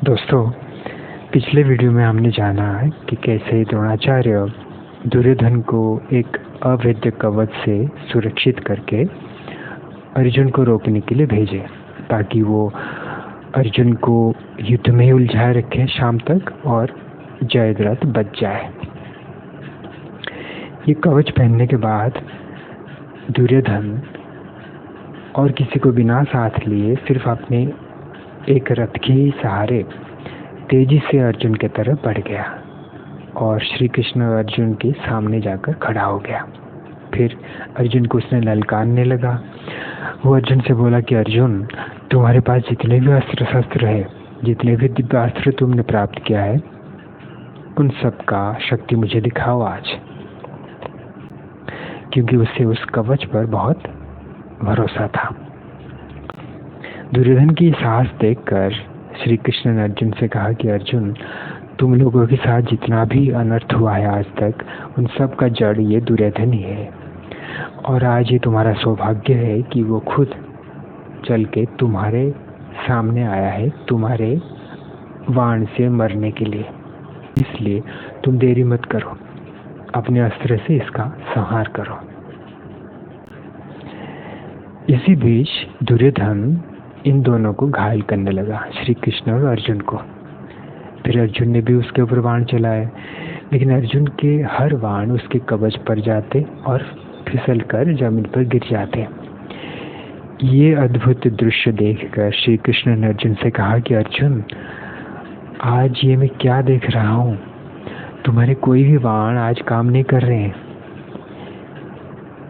दोस्तों, पिछले वीडियो में हमने जाना है कि कैसे द्रोणाचार्य दुर्योधन को एक अवैध कवच से सुरक्षित करके अर्जुन को रोकने के लिए भेजे ताकि वो अर्जुन को युद्ध में उलझाए रखे शाम तक और जयद्रथ बच जाए। ये कवच पहनने के बाद दुर्योधन और किसी को बिना साथ लिए सिर्फ अपने एक रथ के सहारे तेजी से अर्जुन की तरफ बढ़ गया और श्री कृष्ण अर्जुन के सामने जाकर खड़ा हो गया। फिर अर्जुन को उसने ललकारने लगा। वो अर्जुन से बोला कि अर्जुन, तुम्हारे पास जितने भी अस्त्र शस्त्र है, जितने भी दिव्य अस्त्र तुमने प्राप्त किया है, उन सब का शक्ति मुझे दिखाओ आज। क्योंकि उसे उस कवच पर बहुत भरोसा था। दुर्योधन की साहस देखकर श्री कृष्ण ने अर्जुन से कहा कि अर्जुन, तुम लोगों के साथ जितना भी अनर्थ हुआ है आज तक, उन सब का जड़ ये दुर्योधन ही है। और आज ये तुम्हारा सौभाग्य है कि वो खुद चल के तुम्हारे सामने आया है तुम्हारे बाण से मरने के लिए। इसलिए तुम देरी मत करो, अपने अस्त्र से इसका संहार करो। इसी बीच दुर्योधन इन दोनों को घायल करने लगा, श्री कृष्ण और अर्जुन को। फिर अर्जुन ने भी उसके ऊपर बाण चलाए, लेकिन अर्जुन के हर बाण उसके कवच पर जाते और फिसलकर जमीन पर गिर जाते। ये अद्भुत दृश्य देखकर श्री कृष्ण ने अर्जुन से कहा कि अर्जुन, आज ये मैं क्या देख रहा हूँ? तुम्हारे कोई भी बाण आज काम नहीं कर रहे हैं।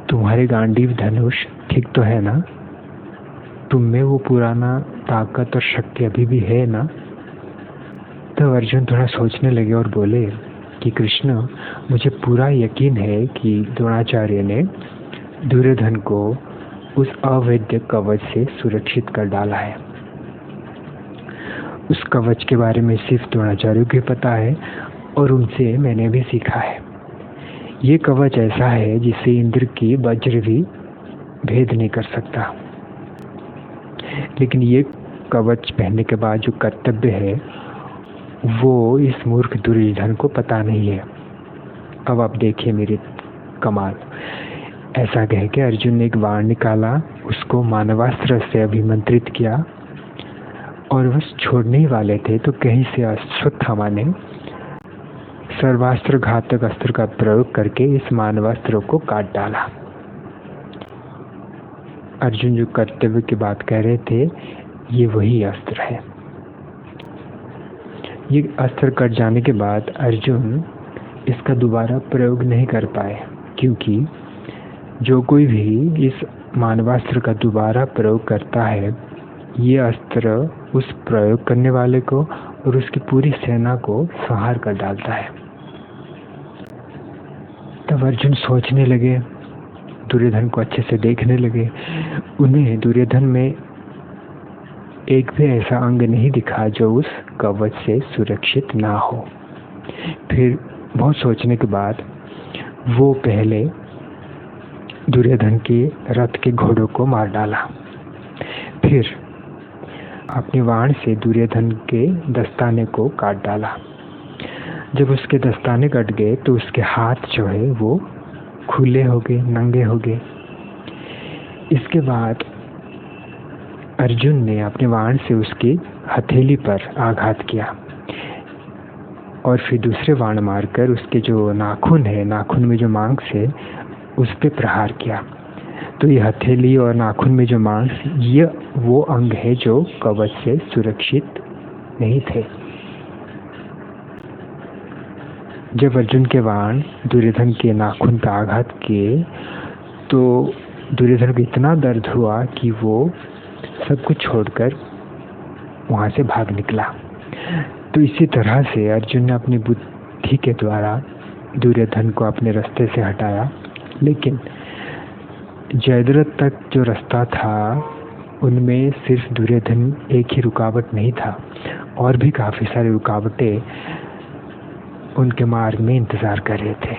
तुम्हारे गांडीव धनुष ठीक तो है ना? तुम में वो पुराना ताकत और शक्ति अभी भी है ना? तब अर्जुन थोड़ा सोचने लगे और बोले कि कृष्ण, मुझे पूरा यकीन है कि द्रोणाचार्य ने दुर्योधन को उस अवैध कवच से सुरक्षित कर डाला है। उस कवच के बारे में सिर्फ द्रोणाचार्य को पता है और उनसे मैंने भी सीखा है। ये कवच ऐसा है जिसे इंद्र की वज्र भी भेद नहीं कर सकता। लेकिन ये कवच पहनने के बाद जो कर्तव्य है वो इस मूर्ख दुर्योधन को पता नहीं है। अब आप देखिए मेरी कमाल। ऐसा कह के अर्जुन ने एक बाण निकाला, उसको मानवास्त्र से अभिमंत्रित किया और बस छोड़ने ही वाले थे तो कहीं से अश्वत्थामा ने सर्वास्त्र घातक अस्त्र का प्रयोग करके इस मानवास्त्र को काट डाला। अर्जुन जो कर्तव्य की बात कह रहे थे, ये वही अस्त्र है। ये अस्त्र कट जाने के बाद अर्जुन इसका दोबारा प्रयोग नहीं कर पाए, क्योंकि जो कोई भी इस मानवास्त्र का दोबारा प्रयोग करता है, ये अस्त्र उस प्रयोग करने वाले को और उसकी पूरी सेना को संहार कर डालता है। तब अर्जुन सोचने लगे, दुर्योधन को अच्छे से देखने लगे। उन्हें दुर्योधन में एक भी ऐसा अंग नहीं दिखा जो उस कवच से सुरक्षित ना हो। फिर बहुत सोचने के बाद वो पहले दुर्योधन के रथ के घोड़ों को मार डाला। फिर अपने बाण से दुर्योधन के दस्ताने को काट डाला। जब उसके दस्ताने कट गए तो उसके हाथ जो है वो खुले हो गए, नंगे हो गए। इसके बाद अर्जुन ने अपने बाण से उसकी हथेली पर आघात किया और फिर दूसरे बाण मारकर उसके जो नाखून है, नाखून में जो मांस है, उस पे प्रहार किया। तो ये हथेली और नाखून में जो मांस, ये वो अंग है जो कवच से सुरक्षित नहीं थे। जब अर्जुन के बाण दुर्योधन के नाखून पर आघात किए तो दुर्योधन को इतना दर्द हुआ कि वो सब कुछ छोड़कर वहाँ से भाग निकला। तो इसी तरह से अर्जुन ने अपनी बुद्धि के द्वारा दुर्योधन को अपने रास्ते से हटाया। लेकिन जयद्रथ तक जो रास्ता था उनमें सिर्फ दुर्योधन एक ही रुकावट नहीं था, और भी काफ़ी सारी रुकावटें उनके मार्ग में इंतज़ार कर रहे थे।